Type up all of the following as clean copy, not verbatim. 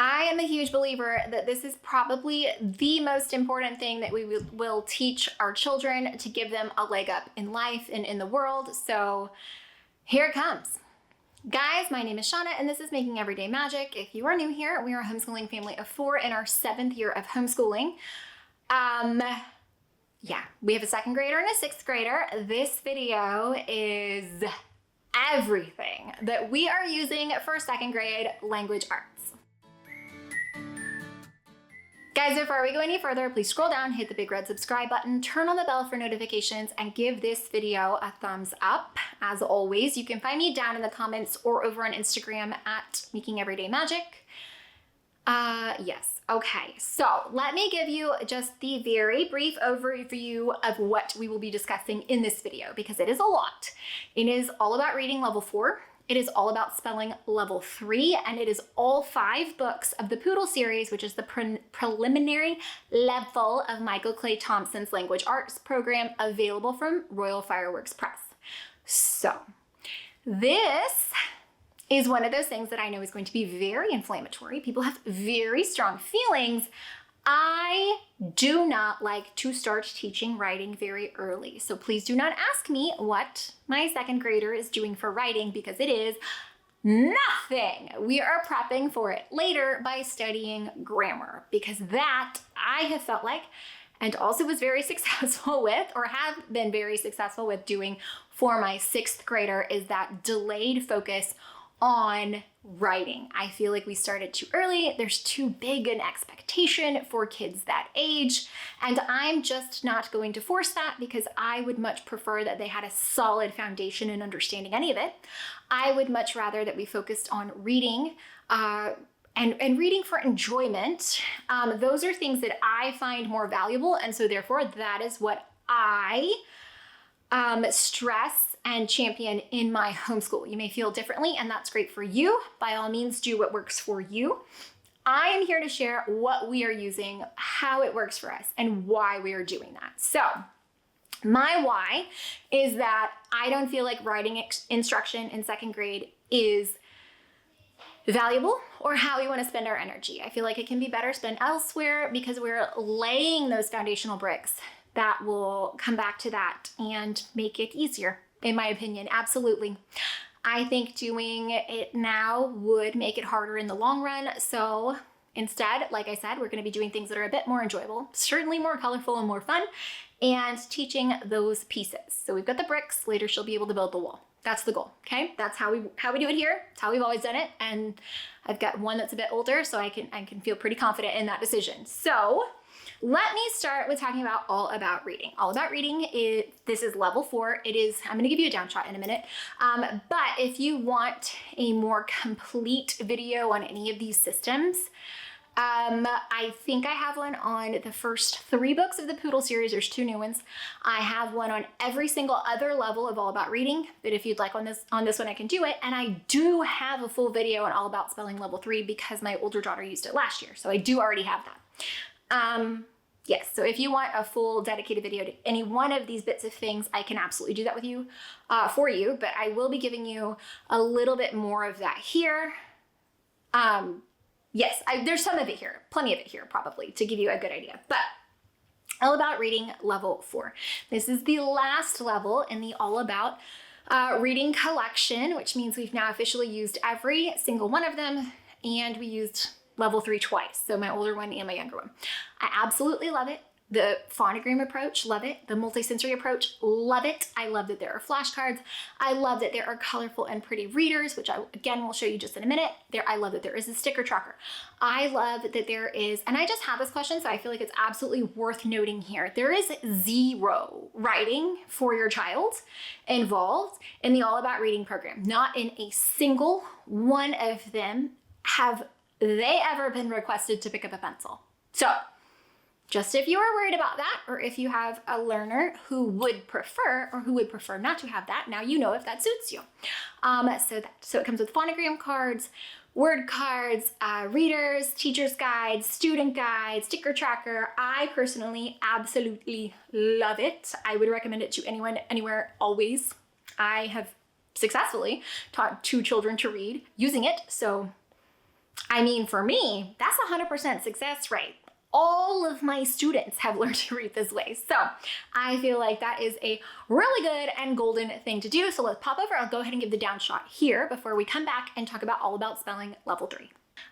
I am a huge believer that this is probably the most important thing that we will teach our children to give them a leg up in life and in the world. So here it comes. Guys, my name is Shanna and this is Making Everyday Magic. If you are new here, we are a homeschooling family of 4 in our 7th year of homeschooling. We have a 2nd grader and a 6th grader. This video is everything that we are using for 2nd grade language arts. Guys, before we go any further, please scroll down, hit the big red subscribe button, turn on the bell for notifications, and give this video a thumbs up. As always, you can find me down in the comments or over on Instagram at Making Everyday Magic. Yes, okay, so let me give you just the very brief overview of what we will be discussing in this video, because it is a lot. It is all about reading level 4. It is all about spelling level 3, and it is all 5 books of the Poodle series, which is the preliminary level of Michael Clay Thompson's language arts program, available from Royal Fireworks Press. So this is one of those things that I know is going to be very inflammatory. People have very strong feelings. I do not like to start teaching writing very early. So please do not ask me what my 2nd grader is doing for writing, because it is nothing. We are prepping for it later by studying grammar, because that I have felt like, and also was very successful with, or have been very successful with doing for my 6th grader, is that delayed focus on writing. I feel like we started too early. There's too big an expectation for kids that age, and I'm just not going to force that, because I would much prefer that they had a solid foundation in understanding any of it. I would much rather that we focused on reading and reading for enjoyment. Those are things that I find more valuable, and so therefore that is what I stress and champion in my homeschool. You may feel differently, and that's great for you. By all means, do what works for you. I am here to share what we are using, how it works for us, and why we are doing that. So my why is that I don't feel like writing instruction in 2nd grade is valuable or how we want to spend our energy. I feel like it can be better spent elsewhere, because we're laying those foundational bricks that will come back to that and make it easier. In my opinion, absolutely. I think doing it now would make it harder in the long run. So instead, like I said, we're going to be doing things that are a bit more enjoyable, certainly more colorful and more fun, and teaching those pieces. So we've got the bricks. Later, she'll be able to build the wall. That's the goal. Okay, that's how we do it here. It's how we've always done it. And I've got one that's a bit older, so I can feel pretty confident in that decision. So let me start with talking about All About Reading. All About Reading, this is level 4. I'm going to give you a down shot in a minute. But if you want a more complete video on any of these systems, I think I have one on the first 3 books of the Poodle series. There's 2 new ones. I have one on every single other level of All About Reading, but if you'd like on this one, I can do it. And I do have a full video on All About Spelling level 3, because my older daughter used it last year. So I do already have that. Yes, so if you want a full dedicated video to any one of these bits of things, I can absolutely do that with you, for you, but I will be giving you a little bit more of that here. Yes, there's some of it here, plenty of it here probably, to give you a good idea, but All About Reading level 4. This is the last level in the All About Reading collection, which means we've now officially used every single one of them, and we used level 3 twice, so my older one and my younger one. I absolutely love it. The phonogram approach, love it. The multisensory approach, love it. I love that there are flashcards. I love that there are colorful and pretty readers, which I, again, will show you just in a minute. I love that there is a sticker tracker. I love that there is, and I just had this question, so I feel like it's absolutely worth noting here. There is 0 writing for your child involved in the All About Reading program. Not in a single one of them have they ever been requested to pick up a pencil. So just if you are worried about that, or if you have a learner who would prefer not to have that, now you know if that suits you. So it comes with phonogram cards, word cards, readers, teacher's guides, student guides, sticker tracker. I personally absolutely love it. I would recommend it to anyone, anywhere, always. I have successfully taught 2 children to read using it, so I mean, for me, that's 100% success rate. All of my students have learned to read this way. So I feel like that is a really good and golden thing to do. So let's pop over. I'll go ahead and give the down shot here before we come back and talk about all about spelling level 3.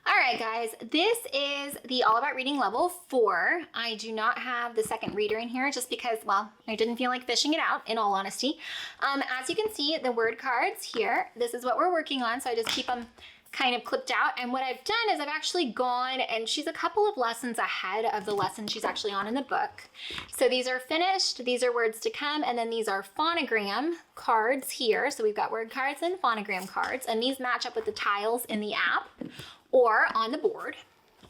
All right, guys, this is the All About Reading level 4. I do not have the second reader in here just because, well, I didn't feel like fishing it out, in all honesty. As you can see, the word cards here, this is what we're working on. So I just keep them kind of clipped out. And what I've done is I've actually gone, and she's a couple of lessons ahead of the lesson she's actually on in the book. So these are finished, these are words to come, and then these are phonogram cards here. So we've got word cards and phonogram cards, and these match up with the tiles in the app or on the board,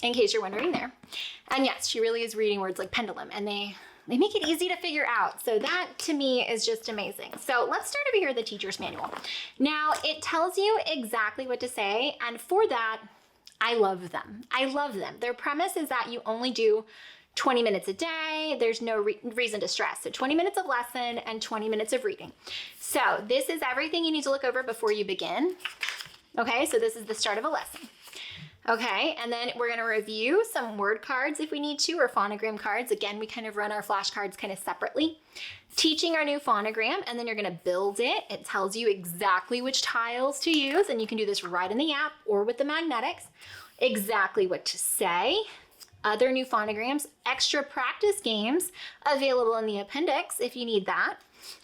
in case you're wondering there. And yes, she really is reading words like pendulum, and they make it easy to figure out. So that to me is just amazing. So let's start over here with the teacher's manual. Now it tells you exactly what to say. And for that, I love them. I love them. Their premise is that you only do 20 minutes a day. There's no reason to stress. So 20 minutes of lesson and 20 minutes of reading. So this is everything you need to look over before you begin. Okay, so this is the start of a lesson. Okay, and then we're gonna review some word cards if we need to, or phonogram cards. Again, we kind of run our flashcards kind of separately. Teaching our new phonogram, and then you're gonna build it. It tells you exactly which tiles to use, and you can do this right in the app or with the magnetics. Exactly what to say. Other new phonograms, extra practice games available in the appendix if you need that.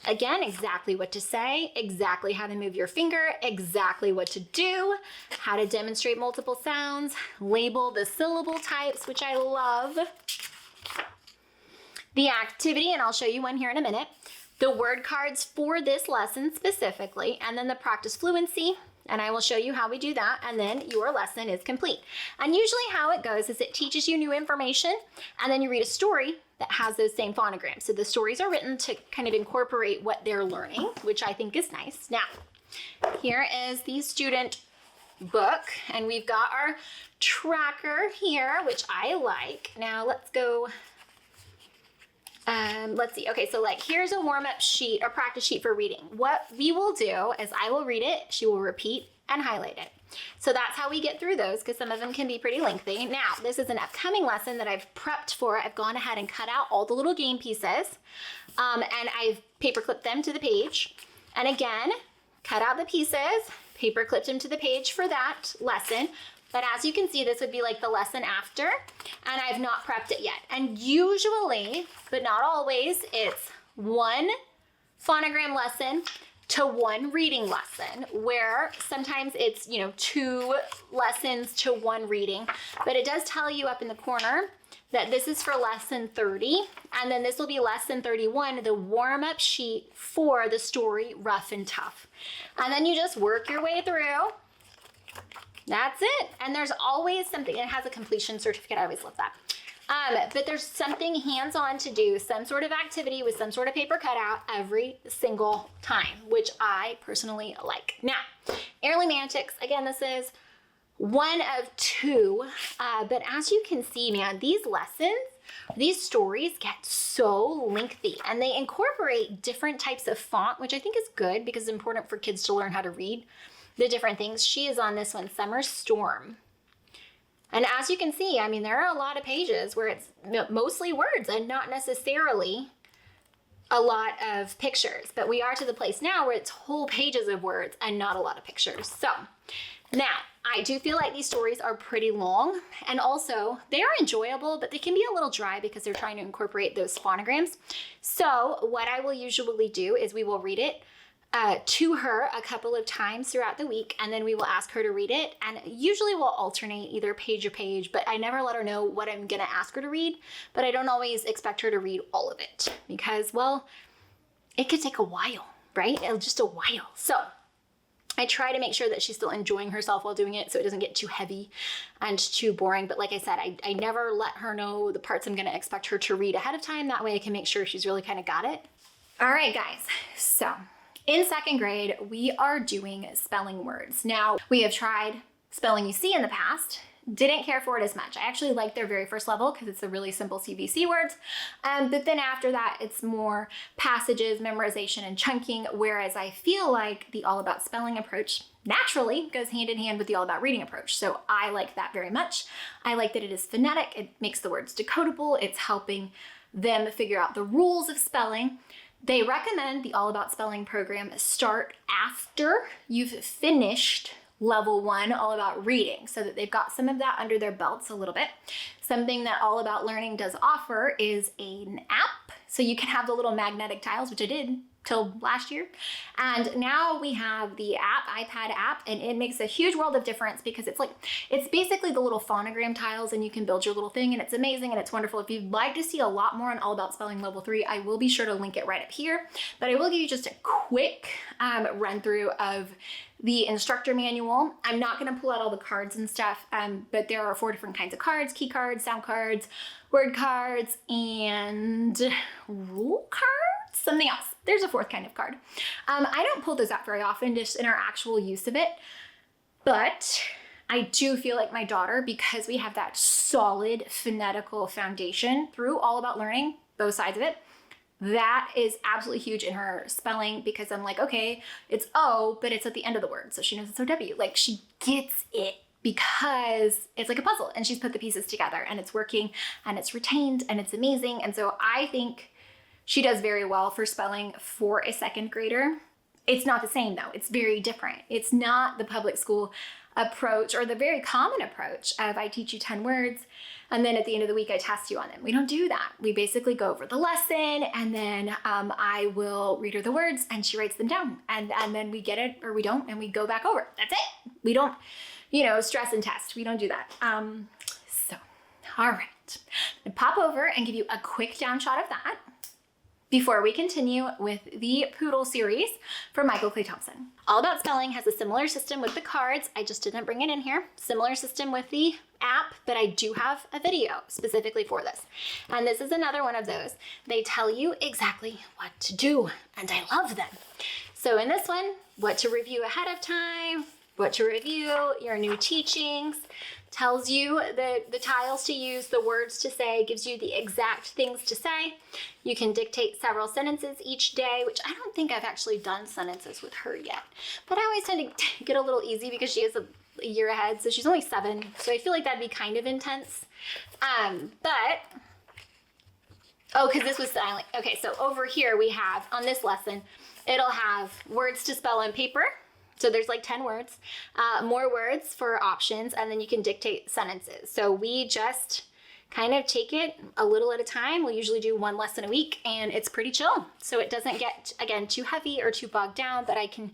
Again, exactly what to say, exactly how to move your finger, exactly what to do, how to demonstrate multiple sounds, label the syllable types, which I love. The activity, and I'll show you one here in a minute. The word cards for this lesson specifically, and then the practice fluency, and I will show you how we do that, and then your lesson is complete. And usually how it goes is it teaches you new information, and then you read a story that has those same phonograms. So the stories are written to kind of incorporate what they're learning, which I think is nice. Now, here is the student book, and we've got our tracker here, which I like. Now let's go, let's see. Okay, so like here's a warm-up sheet or practice sheet for reading. What we will do is I will read it, she will repeat and highlight it. So that's how we get through those, because some of them can be pretty lengthy. Now, this is an upcoming lesson that I've prepped for. I've gone ahead and cut out all the little game pieces, and I've paper clipped them to the page. And again, cut out the pieces, paper clipped them to the page for that lesson. But as you can see, this would be like the lesson after, and I've not prepped it yet. And usually, but not always, it's one phonogram lesson to one reading lesson, where sometimes it's, 2 lessons to 1 reading. But it does tell you up in the corner that this is for lesson 30, and then this will be lesson 31, the warm-up sheet for the story Rough and Tough. And then you just work your way through. That's it. And there's always something, it has a completion certificate. I always love that. But there's something hands-on to do, some sort of activity with some sort of paper cutout every single time, which I personally like. Now, heirloom antics, again, this is one of 2, but as you can see, man, these lessons, these stories get so lengthy, and they incorporate different types of font, which I think is good because it's important for kids to learn how to read the different things. She is on this one, Summer Storm. And as you can see, I mean, there are a lot of pages where it's mostly words and not necessarily a lot of pictures. But we are to the place now where it's whole pages of words and not a lot of pictures. So now, I do feel like these stories are pretty long, and also they are enjoyable, but they can be a little dry because they're trying to incorporate those phonograms. So what I will usually do is we will read it to her a couple of times throughout the week, and then we will ask her to read it, and usually we'll alternate either page or page, but I never let her know what I'm gonna ask her to read, but I don't always expect her to read all of it because, well, it could take a while, right? Just a while. So I try to make sure that she's still enjoying herself while doing it so it doesn't get too heavy and too boring. But like I said, I never let her know the parts I'm gonna expect her to read ahead of time. That way I can make sure she's really kind of got it. All right, guys, so in 2nd grade, we are doing spelling words. Now, we have tried spelling you see in the past, didn't care for it as much. I actually liked their very first level because it's the really simple CVC words. But then after that, it's more passages, memorization, and chunking, whereas I feel like the All About Spelling approach naturally goes hand in hand with the All About Reading approach. So I like that very much. I like that it is phonetic. It makes the words decodable. It's helping them figure out the rules of spelling. They recommend the All About Spelling program start after you've finished level 1 All About Reading, so that they've got some of that under their belts a little bit. Something that All About Learning does offer is an app, so you can have the little magnetic tiles, which I did till last year. And now we have the app, iPad app, and it makes a huge world of difference because it's basically the little phonogram tiles, and you can build your little thing, and it's amazing and it's wonderful. If you'd like to see a lot more on All About Spelling level 3, I will be sure to link it right up here, but I will give you just a quick run through of the instructor manual. I'm not going to pull out all the cards and stuff, but there are 4 different kinds of cards: key cards, sound cards, word cards, and rule cards, something else. There's a 4th kind of card. I don't pull those out very often, just in our actual use of it, but I do feel like my daughter, because we have that solid phonetical foundation through All About Learning, both sides of it, that is absolutely huge in her spelling, because I'm like, okay, it's O, but it's at the end of the word, so she knows it's OW. Like, she gets it because it's like a puzzle, and she's put the pieces together, and it's working, and it's retained, and it's amazing. And so I think she does very well for spelling for a 2nd grader. It's not the same though. It's very different. It's not the public school approach, or the very common approach of I teach you 10 words and then at the end of the week I test you on them. We don't do that. We basically go over the lesson, and then I will read her the words and she writes them down, and then we get it or we don't, and we go back over it. That's it. We don't, stress and test. We don't do that. All right. I'll pop over and give you a quick down shot of that before we continue with the Poodle series for Michael Clay Thompson. All About Spelling has a similar system with the cards. I just didn't bring it in here. Similar system with the app, but I do have a video specifically for this. And this is another one of those. They tell you exactly what to do, and I love them. So in this one, what to review ahead of time, what to review, your new teachings, tells you the tiles to use, the words to say, gives you the exact things to say. You can dictate several sentences each day, which I don't think I've actually done sentences with her yet. But I always tend to get a little easy because she is a year ahead, so she's only 7. So I feel like that'd be kind of intense. Because this was silent. Okay, so over here we have, on this lesson, it'll have words to spell on paper. So there's like 10 words, more words for options, and then you can dictate sentences. So we just kind of take it a little at a time. We'll usually do 1 lesson a week, and it's pretty chill. So it doesn't get, again, too heavy or too bogged down, but I can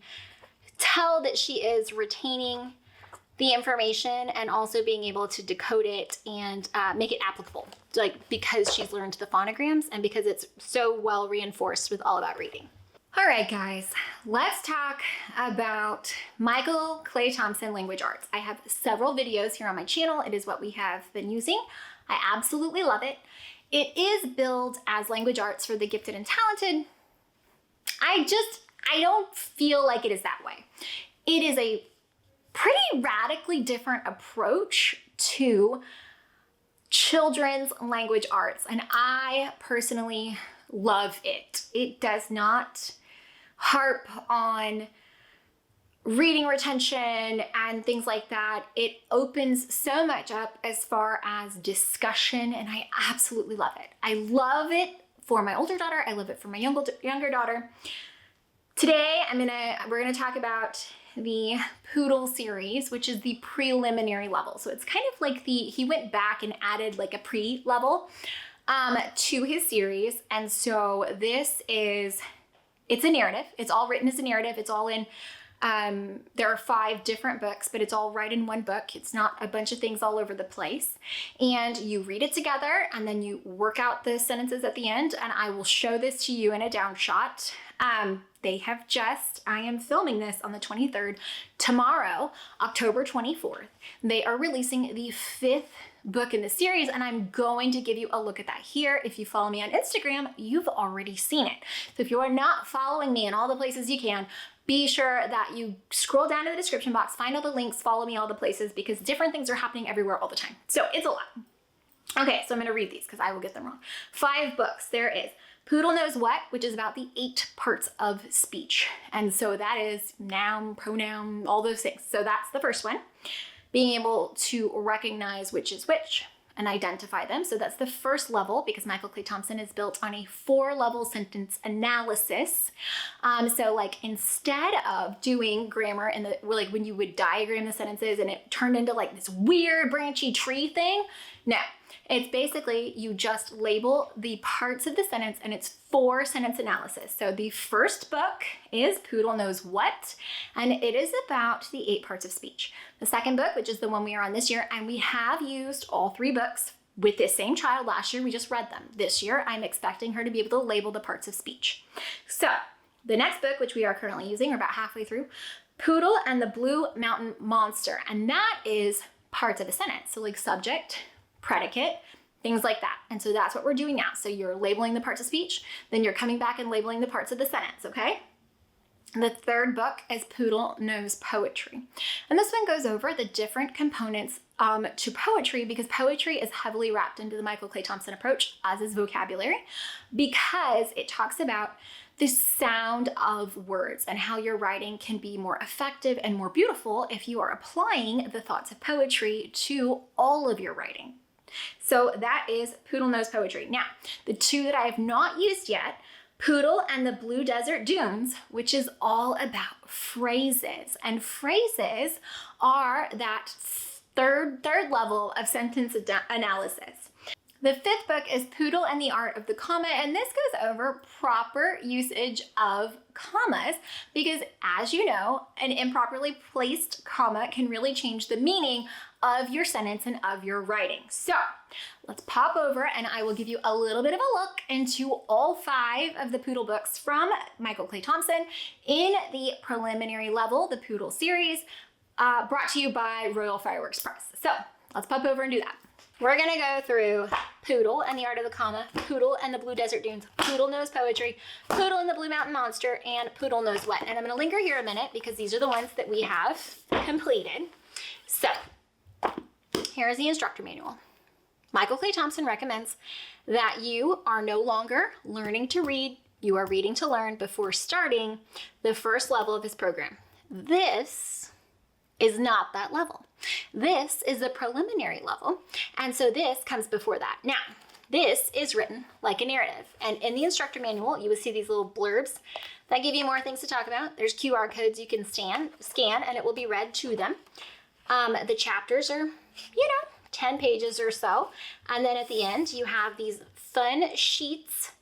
tell that she is retaining the information and also being able to decode it and make it applicable, like because she's learned the phonograms and because it's so well reinforced with All About Reading. All right, guys, let's talk about Michael Clay Thompson Language Arts. I have several videos here on my channel. It is what we have been using. I absolutely love it. It is billed as language arts for the gifted and talented. I don't feel like it is that way. It is a pretty radically different approach to children's language arts, and I personally love it. It does not harp on reading retention and things like that. It opens so much up as far as discussion, and I absolutely love it. I love it for my older daughter. I love it for my younger daughter. Today, we're gonna talk about the Poodle series, which is the preliminary level. So it's kind of like he went back and added like a pre-level to his series. And so it's a narrative. It's all written as a narrative. It's all in, there are 5 different books, but it's all right in one book. It's not a bunch of things all over the place. And you read it together, and then you work out the sentences at the end, and I will show this to you in a down shot. I am filming this on the 23rd. Tomorrow, October 24th, they are releasing the 5th book in the series, and I'm going to give you a look at that here. If you follow me on Instagram, you've already seen it. So if you are not following me in all the places you can, be sure that you scroll down to the description box, find all the links, follow me all the places, because different things are happening everywhere all the time. So it's a lot. Okay, so I'm gonna read these because I will get them wrong. 5 books. There is Poodle Knows What, which is about the 8 parts of speech. And so that is noun, pronoun, all those things. So that's the first one. Being able to recognize which is which and identify them. So that's the first level, because Michael Clay Thompson is built on a 4-level sentence analysis. So like instead of doing grammar in the, like when you would diagram the sentences and it turned into like this weird branchy tree thing, no. It's basically you just label the parts of the sentence and it's 4 sentence analysis. So the first book is Poodle Knows What, and it is about the 8 parts of speech. The second book, which is the one we are on this year, and we have used all 3 books with this same child last year. We just read them. This year, I'm expecting her to be able to label the parts of speech. So the next book, which we are currently using, we're about halfway through, Poodle and the Blue Mountain Monster. And that is parts of a sentence. So like subject, predicate, things like that. And so that's what we're doing now. So you're labeling the parts of speech, then you're coming back and labeling the parts of the sentence, okay? The third book is Poodle Knows Poetry. And this one goes over the different components to poetry, because poetry is heavily wrapped into the Michael Clay Thompson approach, as is vocabulary, because it talks about the sound of words and how your writing can be more effective and more beautiful if you are applying the thoughts of poetry to all of your writing. So that is Poodle Knows Poetry. Now, the 2 that I have not used yet, Poodle and the Blue Desert Dunes, which is all about phrases. And phrases are that third level of sentence analysis. The 5th book is Poodle and the Art of the Comma, and this goes over proper usage of commas, because as you know, an improperly placed comma can really change the meaning of your sentence and of your writing. So let's pop over and I will give you a little bit of a look into all 5 of the Poodle books from Michael Clay Thompson in the preliminary level, the Poodle Series, brought to you by Royal Fireworks Press. So let's pop over and do that. We're gonna go through Poodle and the Art of the Comma, Poodle and the Blue Desert Dunes, Poodle Knows Poetry, Poodle and the Blue Mountain Monster, and Poodle Knows What. And I'm gonna linger here a minute because these are the ones that we have completed. So here's the instructor manual. Michael Clay Thompson recommends that you are no longer learning to read, you are reading to learn before starting the first level of his program. This is not that level. This is the preliminary level, and so this comes before that. Now, this is written like a narrative, and in the instructor manual, you will see these little blurbs that give you more things to talk about. There's QR codes you can scan, and it will be read to them. The chapters are, 10 pages or so, and then at the end, you have these fun sheets,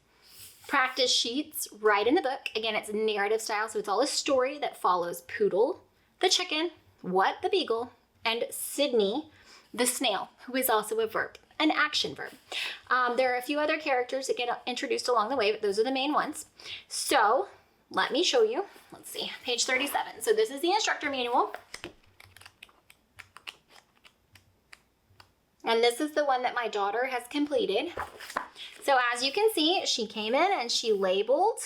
practice sheets, right in the book. Again, it's narrative style, so it's all a story that follows Poodle, the chicken, What, the beagle, and Sydney, the snail, who is also a verb, an action verb. There are a few other characters that get introduced along the way, but those are the main ones. So let me show you. Let's see, page 37. So this is the instructor manual. And this is the one that my daughter has completed. So as you can see, she came in and she labeled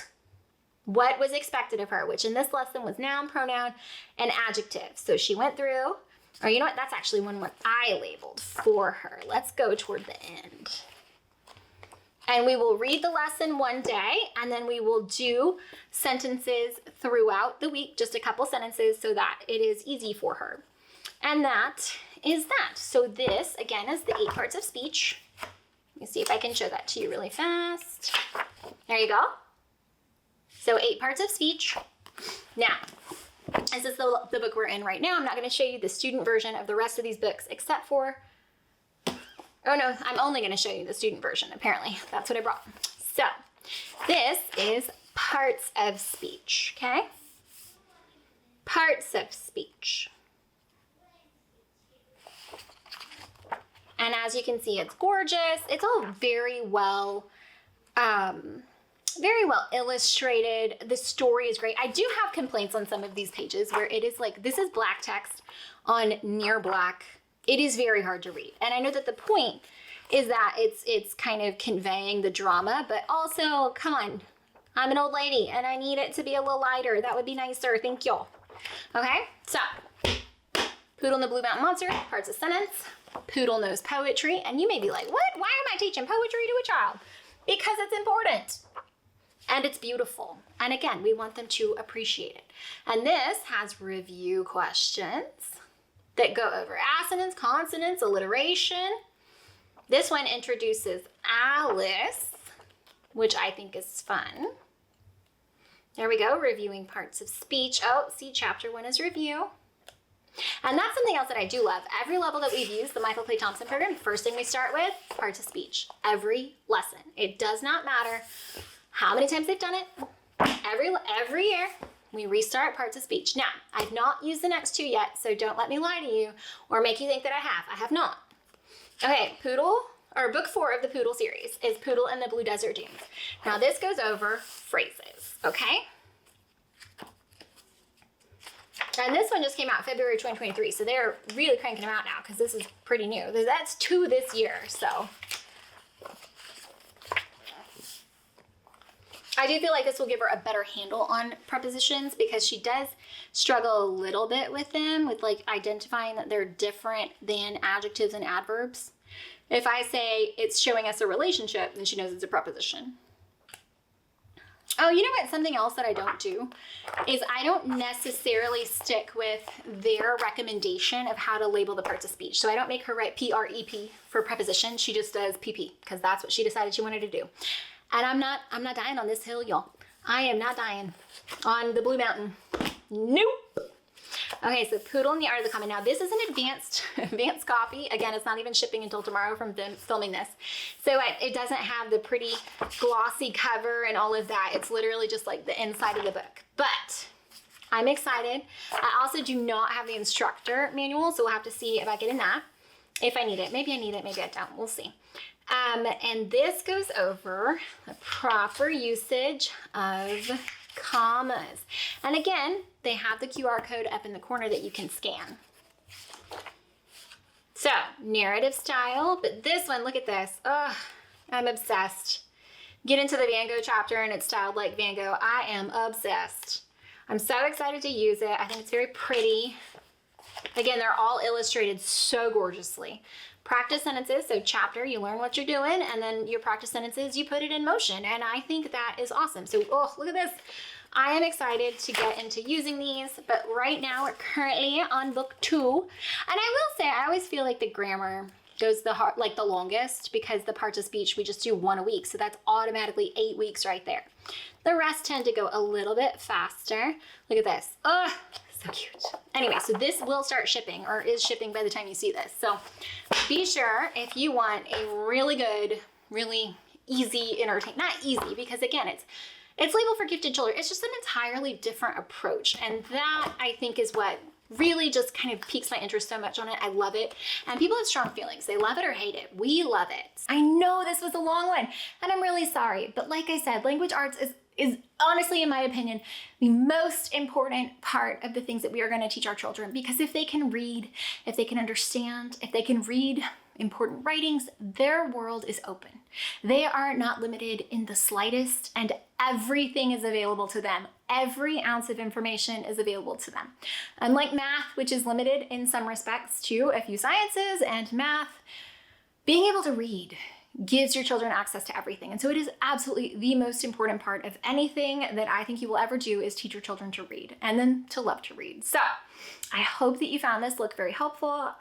what was expected of her, which in this lesson was noun, pronoun, and adjective. So she went through, or you know what, that's actually one what I labeled for her. Let's go toward the end. And we will read the lesson one day, and then we will do sentences throughout the week, just a couple sentences so that it is easy for her. And that is that. So this, again, is the 8 parts of speech. Let me see if I can show that to you really fast. There you go. So 8 parts of speech. Now, this is the book we're in right now. I'm not going to show you the student version of the rest of these books except for, oh no, I'm only going to show you the student version, apparently. That's what I brought. So this is parts of speech, okay? Parts of speech. And as you can see, it's gorgeous. It's all very well illustrated. The story is great. I do have complaints on some of these pages where it is like, this is black text on near black. It is very hard to read. And I know that the point is that it's kind of conveying the drama, but also, come on, I'm an old lady and I need it to be a little lighter. That would be nicer. Thank you. Okay, so Poodle and the Blue Mountain Monster, parts of sentence. Poodle knows poetry. And you may be like, what? Why am I teaching poetry to a child? Because it's important. And it's beautiful. And again, we want them to appreciate it. And this has review questions that go over assonance, consonants, alliteration. This one introduces Alice, which I think is fun. There we go, reviewing parts of speech. Oh, see, chapter 1 is review. And that's something else that I do love. Every level that we've used, the Michael Clay Thompson program, first thing we start with, parts of speech. Every lesson. It does not matter how many times they've done it. Every year, we restart parts of speech. Now, I've not used the next two yet, so don't let me lie to you or make you think that I have. I have not. Okay, book 4 of the Poodle series is Poodle and the Blue Desert Dunes. Now, this goes over phrases, okay? And this one just came out February 2023, so they're really cranking them out now because this is pretty new. That's 2 this year, so. I do feel like this will give her a better handle on prepositions because she does struggle a little bit with them, with like identifying that they're different than adjectives and adverbs. If I say it's showing us a relationship, then she knows it's a preposition. Oh, you know what? Something else that I don't do is I don't necessarily stick with their recommendation of how to label the parts of speech. So I don't make her write P-R-E-P for preposition. She just does P-P because that's what she decided she wanted to do. And I'm not dying on this hill, y'all. I am not dying on the Blue Mountain. Nope. Okay, so Poodle and the Art of the Common. Now this is an advanced copy. Again, it's not even shipping until tomorrow from them filming this. So it doesn't have the pretty glossy cover and all of that. It's literally just like the inside of the book. But I'm excited. I also do not have the instructor manual, so we'll have to see if I get in that. If I need it. Maybe I need it, maybe I don't. We'll see. And this goes over the proper usage of commas. And again, they have the QR code up in the corner that you can scan. So, narrative style, but this one, look at this. Oh, I'm obsessed. Get into the Van Gogh chapter and it's styled like Van Gogh. I am obsessed. I'm so excited to use it. I think it's very pretty. Again, they're all illustrated so gorgeously. Practice sentences, so chapter, you learn what you're doing, and then your practice sentences, you put it in motion, and I think that is awesome. So, oh, look at this. I am excited to get into using these, but right now we're currently on book 2, and I will say, I always feel like the grammar goes the longest because the parts of speech, we just do 1 a week, so that's automatically 8 weeks right there. The rest tend to go a little bit faster. Look at this. Oh, so cute. Anyway, so this will start shipping or is shipping by the time you see this. So be sure if you want a really good, really easy, not easy because again, it's labeled for gifted children. It's just an entirely different approach. And that I think is what really just kind of piques my interest so much on it. I love it. And people have strong feelings. They love it or hate it. We love it. I know this was a long one and I'm really sorry. But like I said, language arts is honestly, in my opinion, the most important part of the things that we are going to teach our children. Because if they can read, if they can understand, if they can read important writings, their world is open. They are not limited in the slightest, and everything is available to them. Every ounce of information is available to them. Unlike math, which is limited in some respects to a few sciences and math, being able to read gives your children access to everything. And so it is absolutely the most important part of anything that I think you will ever do is teach your children to read and then to love to read. So I hope that you found this look very helpful.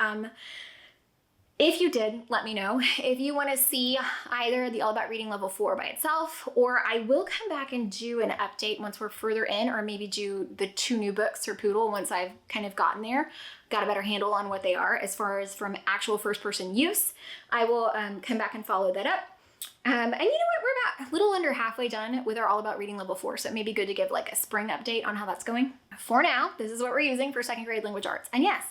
If you did, let me know. If you want to see either the All About Reading Level 4 by itself, or I will come back and do an update once we're further in, or maybe do the 2 new books for Poodle once I've kind of gotten there, got a better handle on what they are as far as from actual first-person use. I will come back and follow that up. And you know what, we're about a little under halfway done with our All About Reading Level 4, so it may be good to give like a spring update on how that's going. For now, this is what we're using for 2nd grade language arts. And yes,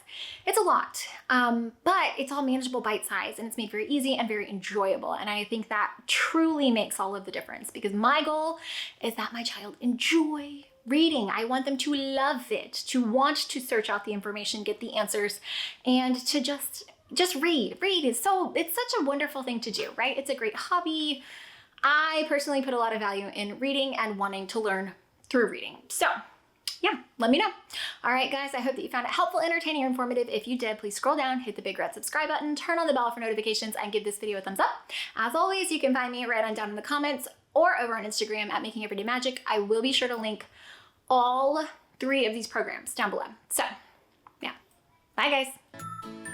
it's a lot, but it's all manageable bite size and it's made very easy and very enjoyable. And I think that truly makes all of the difference because my goal is that my child enjoy reading. I want them to love it, to want to search out the information, get the answers, and to just read. Read is it's such a wonderful thing to do, right? It's a great hobby. I personally put a lot of value in reading and wanting to learn through reading. So yeah, let me know. All right, guys, I hope that you found it helpful, entertaining, or informative. If you did, please scroll down, hit the big red subscribe button, turn on the bell for notifications, and give this video a thumbs up. As always, you can find me right on down in the comments or over on Instagram at Making Everyday Magic. I will be sure to link all 3 of these programs down below. So yeah, bye guys.